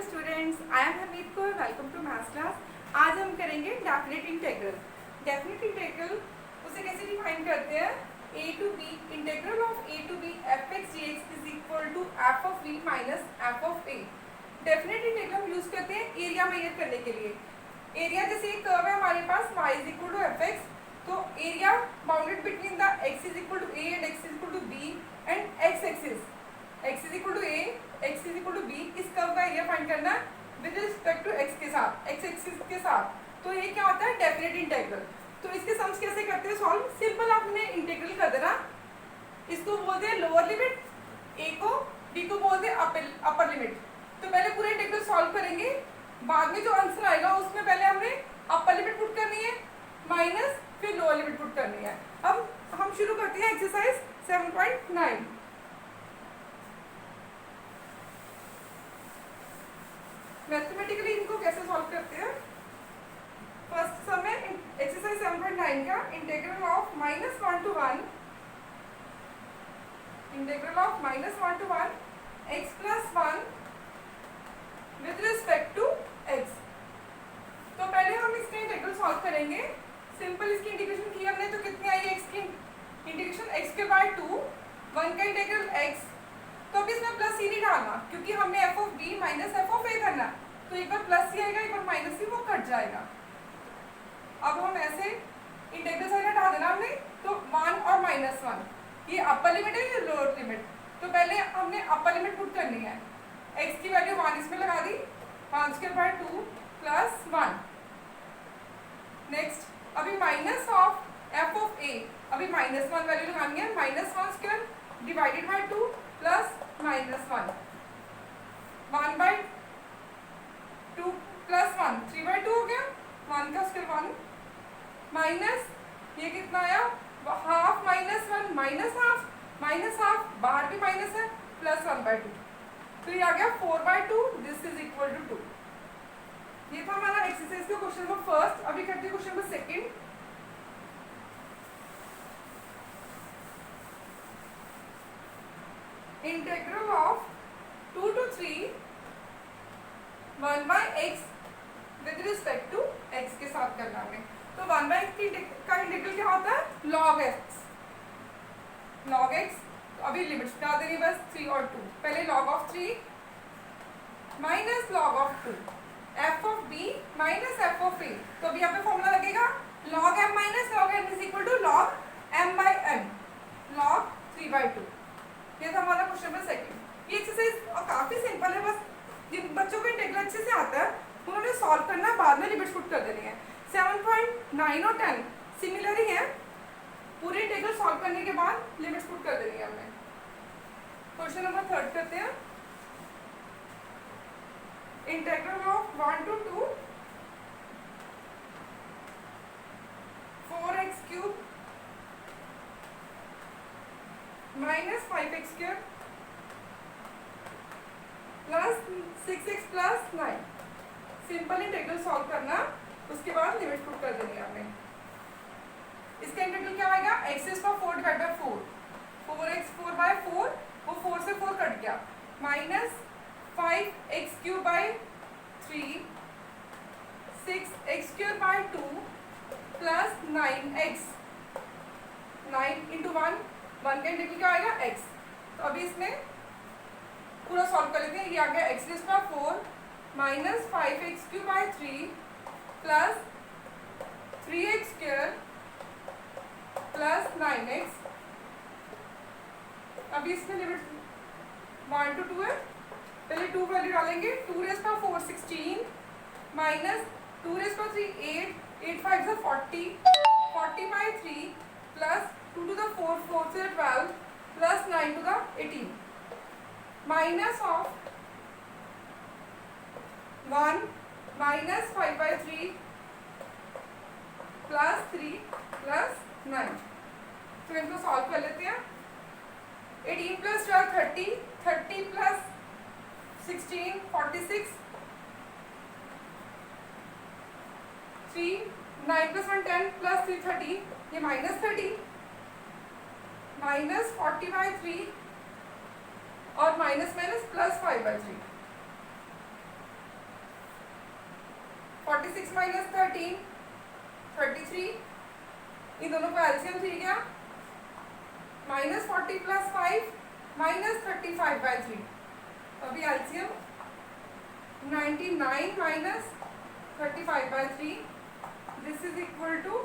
Students, I am Hamid Kaur. Welcome to maths class. आज हम करेंगे डेफिनेट इंटीग्रल। डेफिनेट इंटीग्रल उसे कैसे डिफाइन करते हैं? a to b integral of a to b F X D X is equal to F of v minus F of a। Definite integral हम use करते हैं एरिया मेजर करने के लिए। एरिया जैसे एक कर्व है हमारे पास y is equal to F X, तो area bounded between the x is equal to a and x is equal to b and x axis x is equal to a, x is equal to b। इस curve का area find करना है with respect to x के साथ, x axis के साथ। तो ये क्या होता है? Definite integral. तो इसके सम्स कैसे करते हैं सॉल्व? सिंपल आपने इंटीग्रल कर देना। इसको बोलते हैं लोअर लिमिट, a को, b को बोलते हैं अपर लिमिट। तो पहले पूरा इंटीग्रल सॉल्व करेंगे, बाद में जो आंसर आएगा उसमें पहले हमने अपर लिमिट पुट करनी है माइनस फिर लोअर लिमिट पुट करनी है। अब हम शुरू करते हैं एक्सरसाइज 7.9। मैथमेटिकली इनको कैसे सॉल्व करते हैं? फर्स्ट सम है एक्सरसाइज 7.9 का integral of -1 to 1 integral of -1 to 1 x plus 1 with respect to x। तो पहले हम इसका इंटीग्रल सॉल्व करेंगे। सिंपल इसकी इंटीग्रेशन की हमने, तो कितनी आई x की इंटीग्रेशन x के बाय 2, 1 का इंटीग्रल x। तो अब इसमें प्लस ही नहीं डालना क्योंकि हमने F of B minus F of A करना। तो एक बार प्लस ही आएगा, एक बार माइनस ही, वो कट जाएगा। अब हम ऐसे इंटीग्रल साइन हटा देना हमने, तो 1 और -1 ये अपर लिमिट है या लोअर लिमिट? तो पहले हमने अपर लिमिट पुट करनी है। x की वैल्यू 1 इसमें लगा दी, 5 स्क्वायर बाय 2 प्लस 1। नेक्स्ट अभी minus of F of A, अभी -1 वैल्यू लगानी है, -1 square divided by 2 plus -1, 1 by 2 plus 1, 3 by 2 हो गया, 1 का स्क्वायर 1 माइनस ये कितना आया, हाफ -1 माइनस हाफ बाहर भी माइनस है, प्लस 1 बाय 2। तो ये आ गया 4 by 2, this is equal to 2। ये था हमारा एक्सरसाइज का क्वेश्चन नंबर फर्स्ट। अभी करते हैं question number second. Integral of 2 to 3 1 by x with respect to x के साथ करना है। तो 1 by x का इंटीग्रल क्या होता है? log x। log x, तो अभी लिमिट्स डाल देनी बस 3 और 2। पहले log of 3 minus log of 2, f of b minus f of a। तो अभी यहाँ पे फॉर्मूला लगेगा log m minus log n is equal to log m by n, log 3 by 2। ये था हमारा क्वेश्चन नंबर सेकंड। ये एक्सरसाइज काफी सिंपल है, बस जिन बच्चों को इंटीग्रल अच्छे से आता है उन्होंने सॉल्व करना, बाद में लिमिट्स पुट कर देनी है। 7.9 और 10 सिमिलर ही है, पूरे इंटीग्रल सॉल्व करने के बाद लिमिट्स पुट कर देनी है हमने। क्वेश्चन नंबर थर्ड करते हैं। Integral of 1 to 2 4x cube minus 5x square plus 6x plus 9। Simple integral solve करना, उसके बाद लिमिट पुट कर देनी है आपने। इसका इंटीग्रल क्या आएगा? x is power 4 divide by 4, 4x 4 by 4, वो 4 से 4 कट गया, minus 5x cube by 3, 6x square by 2 plus 9x, 9 into 1 का इंटीग्रल क्या आएगा? x। तो अभी इसमें पूरा सॉल्व कर लेते हैं। ये आ गया x rays power 4 minus 5x cube by 3 plus 3x square plus 9x। अभी इसमें लिमिट 1 to 2 है, पहले 2 वैल्यू डालेंगे, 2 raise power 4 16 minus 2 raise power 3 8, 8 5 40, 40 by 3 plus 2 to the 4, 4 से 12 plus 9 to the 18 minus of 1 minus 5 by 3 plus 3 plus 9। तो इनको solve कर लेते हैं। 18 प्लस 12 30, 30 प्लस 16 46, 3 9 प्लस 1 10 प्लस 3 30, ये माइनस 30, माइनस 40 बाय 3 और minus minus plus 5 by 3। 46 minus 13 33, इन दोनों का एलसीएम थी क्या, -40 + 5 -35/3, अभी LCM 99 - 35/3, this is equal to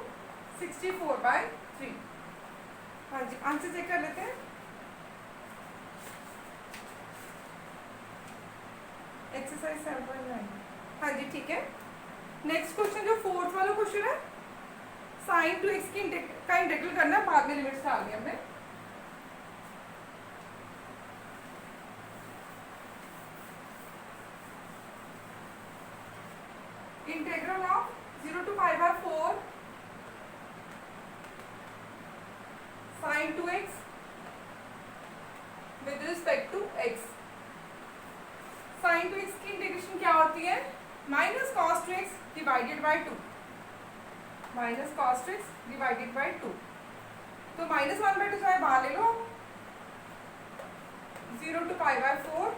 64/3। हाँ जी, आंसर चेक कर लेते हैं। एक्सरसाइज 7.9, हाँ जी ठीक है। नेक्स्ट क्वेश्चन जो फोर्थ वाला क्वेश्चन है, sin 2x का इंटीग्रल करना है, बाद में लिमिट्स आ गई हमने। Integral of 0 to π/4 sin 2x with respect to x। sin 2x की इंटीग्रेशन क्या होती है, -cos 2x divided by 2, -cos 2x divided by 2। तो -1/2 चाहे बाहर ले लो, 0 to π/4,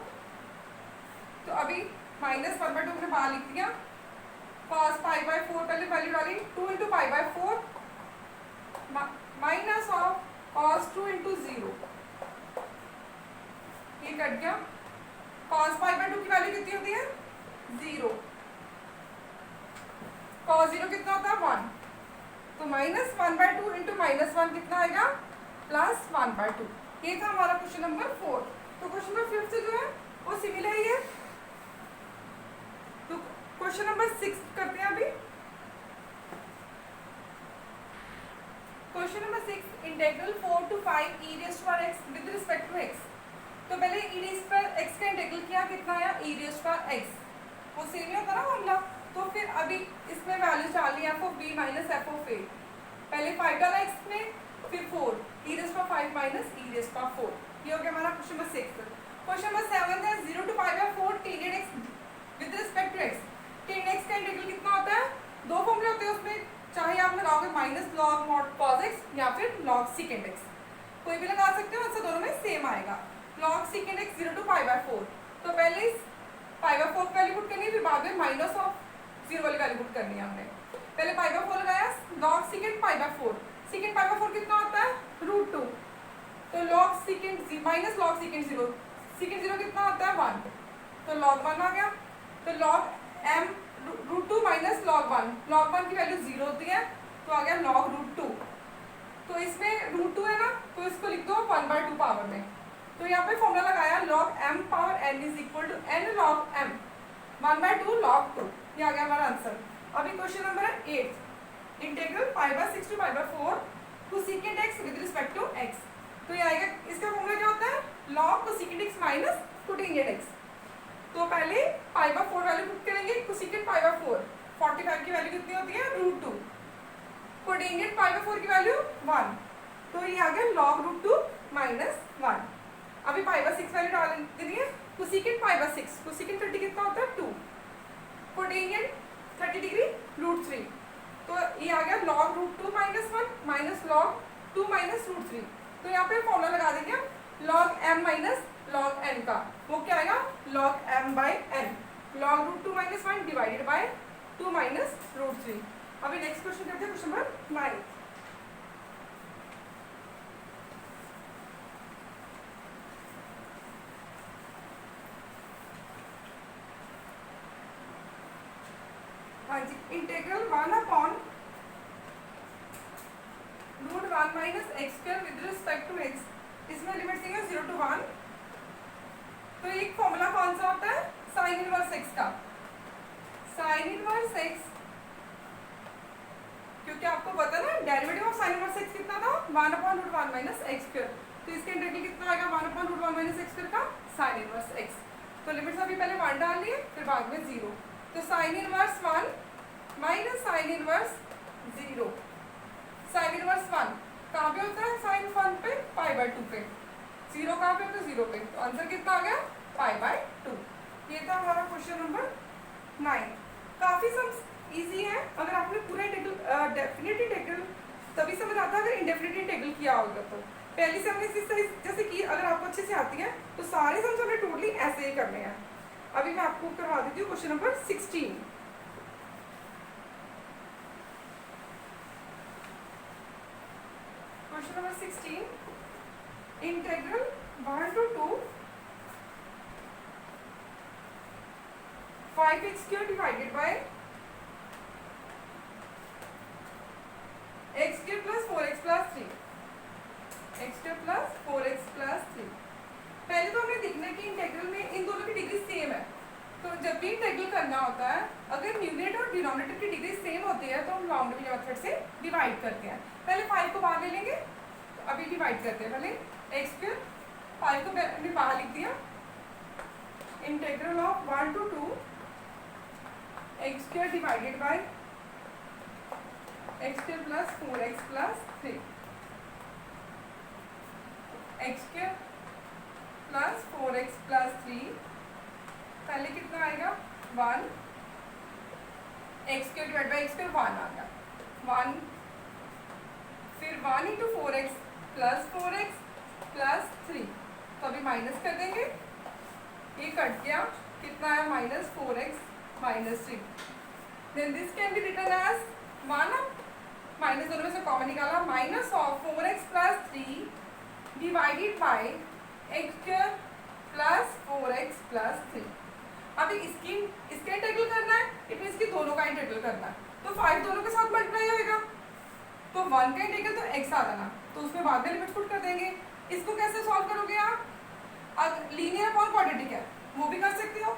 तो अभी -1/2 हमने बाहर लिख दिया, cos π/4 पहले वैल्यू डाली, 2 × π/4 माइनस ऑफ cos 2 × 0, ये कट गया। cos π/2 की वैल्यू कितनी होती है, 0, cos 0 कितना होता है, 1, तो -1/2 × -1 कितना आएगा, +1/2। ये था हमारा क्वेश्चन नंबर 4। तो क्वेश्चन नंबर 5 जो है वो सिमिलर ही है। तो क्वेश्चन नंबर 6 करते हैं अभी। Question number 6, integral 4 to 5 e⁻x with respect to x। तो पहले e⁻x का इंटीग्रल किया, कितना आया, e⁻x, वो सेम ही होता ना फॉर्मूला। तो फिर अभी इसमें वैल्यू डाली f(b - f(a), पहले 5 डाला x में, फिर 4, e⁻5 - e⁻4, ये हो गया हमारा क्वेश्चन नंबर 6। क्वेश्चन नंबर 7 है, 0 to π/4 tan x with respect to x। tan x का इंटीग्रल कितना होता है, दो फॉर्मूले होते हैं उसमें, चाहे आप लगाओगे -log mod cos x या फिर log secant x, कोई भी लगा सकते हो, आंसर दोनों में सेम आएगा। log secant x 0 to π/4, तो पहले इस π/4 की वैल्यू पुट करनी है, फिर बाद में -0 वाली वैल्यू पुट करनी है हमने। पहले π/4 लगाया, log secant π/4, secant π/4 कितना होता है, √2, तो log secant -log secant 0, secant 0 कितना होता है, 1, तो log 1 आ गया। तो log m √2 - log 1, log 1 की वैल्यू 0 होती है, तो आ गया log √2। तो इसमें √2 है ना, तो इसको लिख दो 1/2 पावर में। तो यहाँ पे फॉर्मूला लगाया, log m power n is equal to n log m, 1/2 log 2, ये आ गया हमारा आंसर। अभी question number 8, integral π/6 to π/4 two secant x with respect to x। तो ये आएगा, इसका फॉर्मूला क्या होता है, log cosecant x minus cotangent x। तो पहले π/4 वैल्यू पुट करेंगे, cosecant π/4 45 की वैल्यू कितनी होती है, √2, cotangent π/4 की वैल्यू 1, तो ये आ गया log √2 - 1। अभी π/6 वैल्यू डाल देनी है, cosecant π/6, cosecant 30 कितना होता है, 2, cotangent 30 डिग्री √3, तो ये आ गया log √2 - 1 माइनस log 2 - √3। तो यहाँ पे फॉर्मूला लगा देंगे log m - log n का, वो क्या आएगा, log m/n, log √2 - 1 divided by 2 - √3। अभी नेक्स्ट क्वेश्चन करते हैं, क्वेश्चन नंबर 9। हाँ जी, integral 1/√1 - x² with respect to x, इसमें लिमिट देंगे 0 to 1। तो एक फॉर्मूला कौन सा होता है, sin इनवर्स x का, sin इनवर्स x, क्योंकि आपको पता ना derivative of sin inverse x कितना था, 1/√1 - x², तो इसके इंटीग्रल कितना आएगा, 1/√1 - x² का sin इनवर्स x। तो लिमिट्स अभी पहले 1 डाल लिए, फिर बाद में 0, तो sin inverse 1 minus sin inverse 0, sin inverse 1 कहाँ पे होता है, sin 1 पे π/2 पे, 0 कहाँ पे होता है, 0 पे, तो आंसर कितना आ गया, π/2। ये था हमारा क्वेश्चन नंबर 9। काफी सब इजी है, अगर आपने पूरा इंटीग्रल डेफिनेट इंटीग्रल तभी समझ आता है अगर इंडेफिनेट इंटीग्रल किया होगा। तो पहले से हमने जैसे कि अगर आपको अच्छे से आती है तो सारे सम हमने टोटली ऐसे ही करने हैं। अभी मैं आपको करवा देती हूँ question number 16। Question number 16, integral 1 to 2 5x² divided by x² plus 4x plus 3, x² plus 4x plus 3। पहले तो हमें देखना है कि इंटेग्रल में इन दोनों की डिग्री सेम है। तो जब भी इंटेग्रल करना होता है, अगर न्यूमरेटर और डिनोमिनेटर की डिग्री सेम होती है तो हम राउंड बिली मेथड से डिवाइड करते हैं। पहले 5 को बाहर ले लेंगे, तो अभी डिवाइड करते हैं। पहले x², 5 को मैंने बाहर लिख दिया। Integral of 1 to 2 x² divided by x² plus 4x plus 3, x² plus 4x plus 3, पहले कितना आएगा 1, x² डिवाइड बाई x² 1 आ गया 1, फिर 1 into 4x plus 4x plus 3, तो अभी माइनस कर देंगे, ये कट गया, कितना आया -4x minus 3। Then this can be written as 1, minus दोनों में से कॉमन निकाला, minus of 4x plus 3 divided by x² plus 4x plus 3। अभी इसका इंटीग्रल करना है, इट मीन्स कि दोनों का इंटीग्रल करना है। तो 5 दोनों के साथ मल्टीप्लाई होएगा, तो 1 का इंटीग्रल तो x आ जाना, तो उसमें बाद में लिमिट पुट कर देंगे। इसको कैसे सॉल्व करोगे आप? अगर लीनियर अपॉन क्वाड्रेटिक है वो भी कर सकते हो,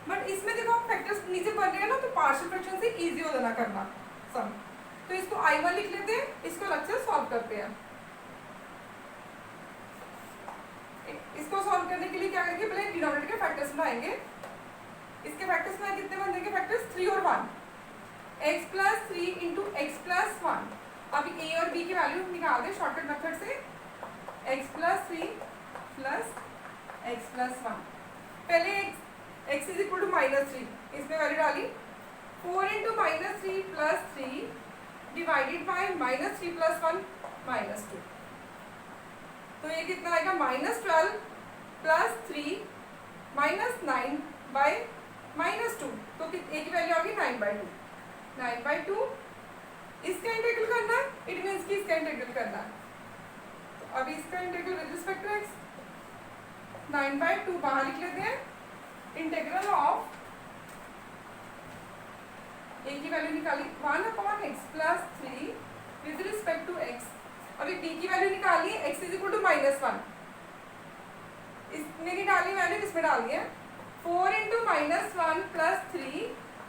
बट इसमें देखो आप फैक्टर्स नीचे बन रहे हैं ना, तो पार्शियल फ्रैक्शन से इजी हो जाना करना सम। तो इसको I1 लिख लेते हैं, इसको अलग से सॉल्व करते हैं। इसको सॉल्व करने के लिए क्या करेंगे, पहले डिनोमिनेटर के फैक्टर्स बनाएंगे। इसके फैक्टर्स बनाए, कितने बन जाएंगे फैक्टर्स 3 और 1, x plus 3 into x plus 1। अभी a और b की वैल्यू निकाल दें शॉर्टकट मेथड से, x plus 3 plus x plus 1। पहले x इज इक्वल टू -3, इसमें वैल्यू डाली, 4 into -3 plus 3 divided by -3 plus 1 -2। तो ये कितना आएगा -12 प्लस 3 -9 बाई -2, तो a की वैल्यू आ गई 9/2। 9/2 इसका इंटीग्रल करना है, इट मीन्स कि इसका इंटीग्रल करना है। तो अभी इसका integral with respect to x 9/2 बाहर लिख लेते हैं। इंटीग्रल ऑफ a की वैल्यू निकाली 1/x plus 3 with respect to x। अभी b की वैल्यू निकाली, x इज इक्वल टू -1, इसमें नहीं डाली वैल्यू, इसमें डाली है 4 into -1 plus 3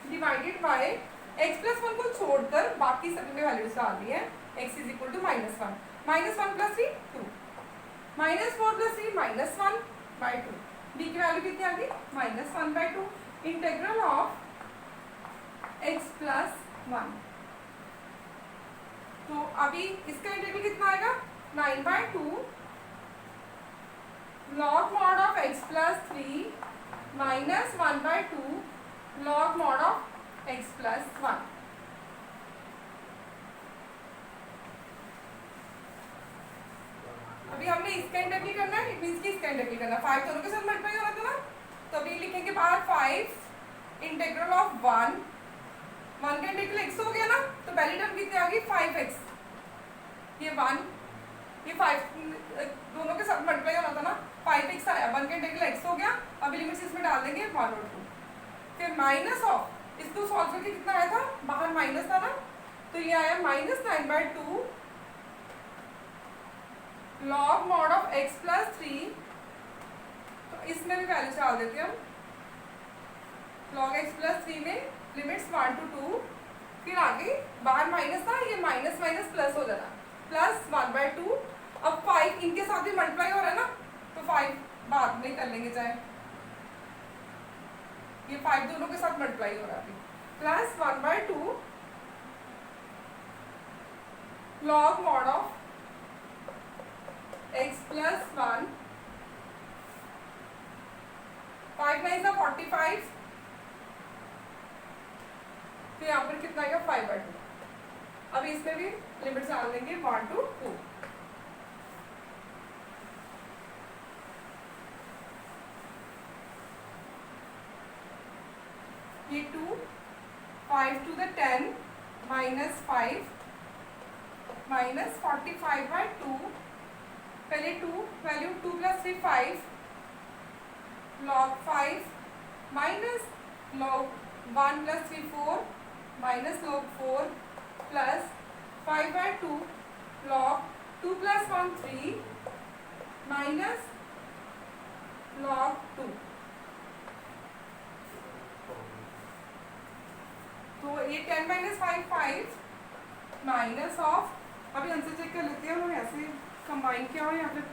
divided by x plus 1 को छोड़कर बाकी सभी में वैल्यूज डाल दी है। x is equal to -1 plus 3 2, -4 plus 3 -1/2। b की वैल्यू कितनी आ गई -1/2। इंटीग्रल ऑफ x प्लस 1, तो अभी इसका इंटीग्रल कितना आएगा 9/2 log mod of x plus 3 minus 1/2 log mod of x plus 1। अभी हमने इसका इंटीग्रल करना है, इट मींस कि इसका इंटीग्रल करना है। 5 दोनों के साथ मल्टीप्लाई हो रहा था ना, तो अभी लिखेंगे बाहर 5 इंटीग्रल ऑफ 1 का इंटीग्रल x हो गया ना, तो पहली टर्म कितनी आ गई 5x, ये 1, ये 5 दोनों के साथ मल्टीप्लाई होना था ना, 5x आया, 1 का इंटीग्रल x हो गया। अभी लिमिट्स इसमें डाल देंगे 1 और 2, फिर माइनस ऑफ, इसको सॉल्व करके कितना आया था, बाहर माइनस था ना, तो ये आया -9/2 log mod of x plus 3। तो इसमें भी वैल्यू डाल देते हैं हम, log x प्लस 3 में लिमिट्स 1 to 2, फिर आगे बाहर माइनस था, ये माइनस माइनस प्लस हो जाना, प्लस 1/2। अब 5 इनके साथ भी मल्टीप्लाई हो रहा है ना, तो 5 बाद में कर लेंगे चाहे, ये 5 दोनों के साथ मल्टीप्लाई हो रहा है, plus 1/2 log mod of x plus 1, 5 9 का 45, तो यहाँ पर कितना आएगा 5/2। अभी इसमें भी लिमिट्स डाल देंगे 1 to 2। ये 2, 5 to the 10 -5 माइनस 45/2, पहले 2 value 2 + 3 5 log 5 minus log 1 + 3 4 minus log 4 plus 5/2 log 2 + 1 3 minus log 2। तो ये 10 - 5 5 माइनस ऑफ, अभी आंसर चेक कर लेते हैं उन्होंने ऐसे कंबाइन किया हो या फिर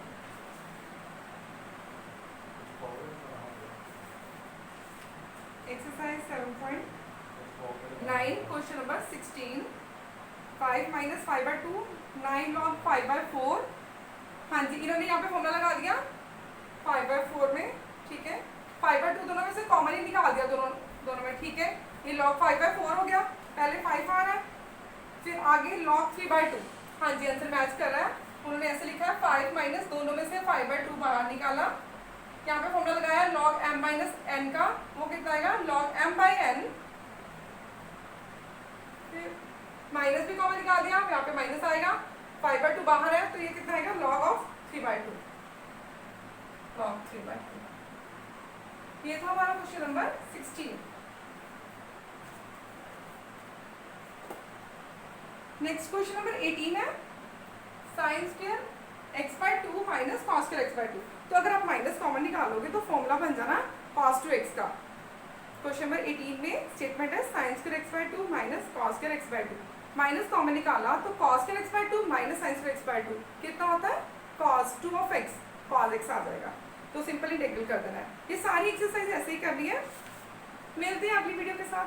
एक्सरसाइज 7.9 क्वेश्चन नंबर 16 5 - 5/2 9 log 5/4। हाँ जी, इन्होंने यहाँ पे फॉर्मूला लगा दिया 5/4 में, ठीक है। 5/2 दोनों में से कॉमन ही निकाल दिया दोनों में, ठीक है। ये log 5/4 हो गया, पहले 5 आ रहा है, फिर आगे log 3/2। हाँ जी, आंसर मैच कर रहा है। उन्होंने ऐसे लिखा है 5 माइनस दोनों में से 5/2 बाहर निकाला, यहाँ पे फॉर्मूला लगाया log m - n का, वो कितना आएगा log m/n, फिर माइनस भी कॉमन निकाल दिया, यहाँ पे माइनस आएगा, 5/2 बाहर है तो ये कितना आएगा log of 3/2, log 3/2। ये था हमारा question number 16। Next question number 18 है sin square x/2 minus cos square x/2। तो अगर आप माइनस कॉमन निकालोगे तो फॉर्मूला बन जाना cos 2x का। क्वेश्चन नंबर 18 में स्टेटमेंट है sin square x/2 minus cos square x/2। Minus common निकाला तो cos square x/2 minus sin square x/2 कितना होता है cos 2 of x, cos x आ जाएगा। तो सिंपल इंटीग्रल कर देना है। ये सारी एक्सरसाइज ऐसे ही करनी है। मिलते हैं अगली वीडियो के साथ।